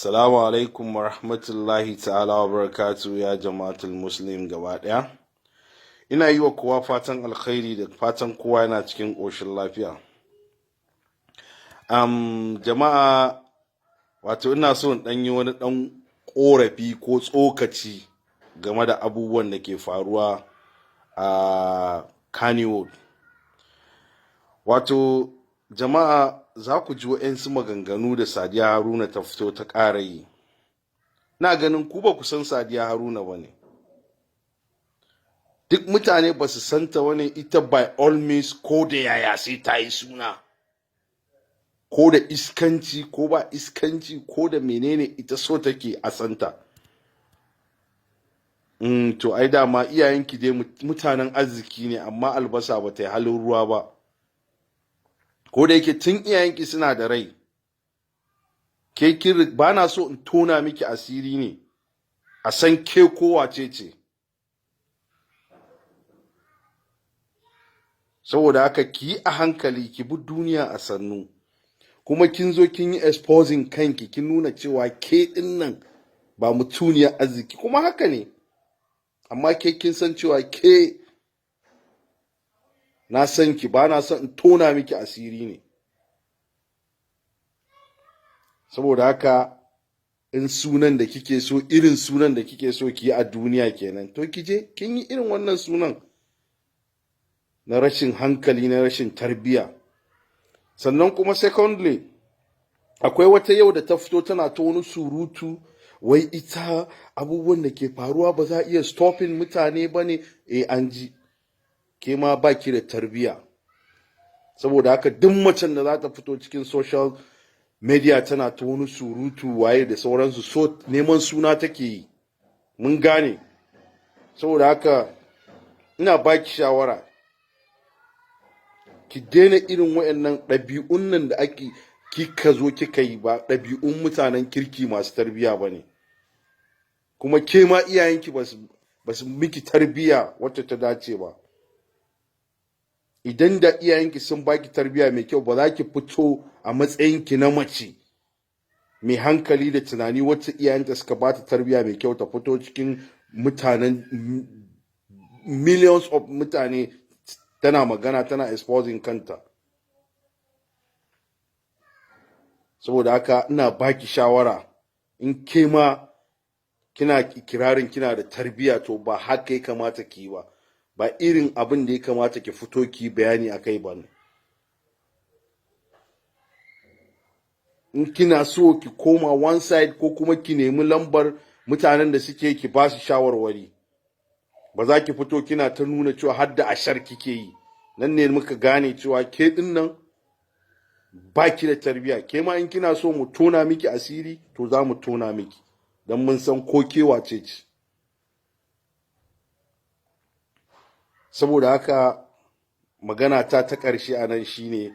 Assalamu alaikum wa rahmatullahi ta'ala wa barakatu ya jama'atul muslim gaba ɗaya. Ina yi wa kowa fatan alkhairi da fatan kowa yana cikin ƙoshin lafiya. Jama'a, wato ina so in ɗan yi wani ɗan ƙorafi ko tsokaci game da abubuwan da ke faruwa a kannywood. Wato jama'a, za ku ji wa'yansu maganganu da Sadiya Haruna ta fito ta ƙara yi. Na ganin ku ba ku san Sadiya Haruna ba ne. Duk mutane ba su santa wani ita by all means ko da yaya sai ta yi suna. Ko da iskanci ko ba iskanci ko da menene ita so take a santa. To ai dama iyayenki dai mutanen arziki ne amma albasa ba ta yi halin ruwa ba. Ko da yake tun iyayenki suna da rai, ke ba na so in tona miki asiri ne a san ke kowace ce. Saboda haka ki yi a hankali, ki bi duniya a sannu, kuma kin zo kin yi exposing kanki, kin nuna cewa ke din nan ba mutuniyar arziki, kuma haka ne, amma ke kin san cewa ke, na san ki, ba na son in tona miki asiri ne. Saboda haka in sunan da kike so, irin sunan da kike so ki yi a duniya kenan, to ki je kin yi irin wannan sunan na rashin hankali, na rashin tarbiya. Sannan kuma secondly, akwai wata yau da ta fito tana ta wani surutu wai ita abubuwan da ke faruwa ba za a iya stopping mutane ba ne. An ji ke ma ba ki da tarbiya. Saboda haka duk macen da za ta fito cikin social media tana ta wani surutu waye da sauransu, so neman suna take yi, mun gane. Saboda haka ina baki shawara, ki daina irin wayannan ɗabi'un nan da kika zo kika yi, ba ɗabi'un mutanen kirki masu tarbiya ba ne. Kuma ke ma iyayenki ba su miki tarbiya wacce ta dace ba. Idan da iyayenki sun baki tarbiya mai kyau, ba za ki fito a matsayinki na mace mai hankali da tunani wacce iyayenta suka bata tarbiya mai kyau ta fito cikin mutanen millions of mutane tana magana, tana exposing kanta. Saboda haka ina baki shawara, in ke ma kina ikirarin kina da tarbiya, to ba haka ya kamata ki yi ba, ba irin abin da ya kamata ki fito ki bayani akai ba ne. In kina so ki koma one side ko kuma ki nemi lambar mutanen da suke, ki ba su shawarwari. Ba za ki fito kina ta nuna cewa har da ashar kike yi. Nan ne muka gane cewa ke din nan ba ki da tarbiya. Ke ma in kina so mu tona miki asiri, to za mu tona miki, don mun san ko ke wace ce. Saboda haka magana ta ƙarshe a nan shine,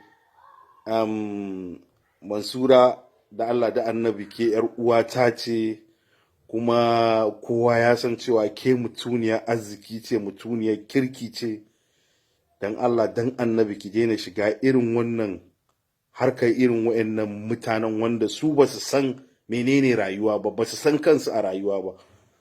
Mansura, da Allah da annabi, ke yar uwata ce, kuma kowa ya san cewa ke mutuniyar arziki ce, mutuniyar kirki ce. Dan Allah dan annabi ki daina shiga irin wannan harkar, irin wayannan mutanen wanda su ba su san menene rayuwa ba, ba su san kansu a rayuwa ba.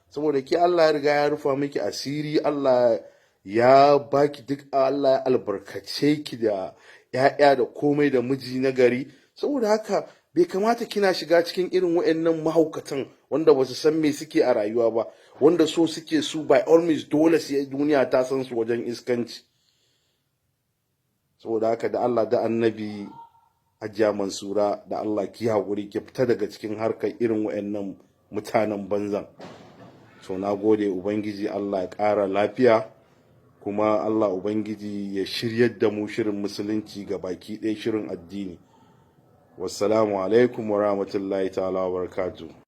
Saboda ke Allah ya riga ya rufa miki asiri, Allah ya baki duk, Allah ya albarkace ki da 'ya'ya da komai, da miji na gari. Saboda haka bai kamata kina shiga cikin irin wayannan mahaukatan wanda ba su san me suke a rayuwa ba, wanda so suke su by all means dole sai duniya ta san su wajen iskanci. Saboda haka da Allah da annabi, Hajiya Mansura, da Allah ki haƙuri, ki fita daga cikin harkar irin wayannan mutanen banzan. So na gode, Ubangiji Allah ya ƙara lafiya, kuma Allah Ubangiji ya shiryar da mu shirin musulunci ga baki ɗaya, shirin addini. Wassalamu alaikum wa rahmatullahi ta'ala wa barakatuh.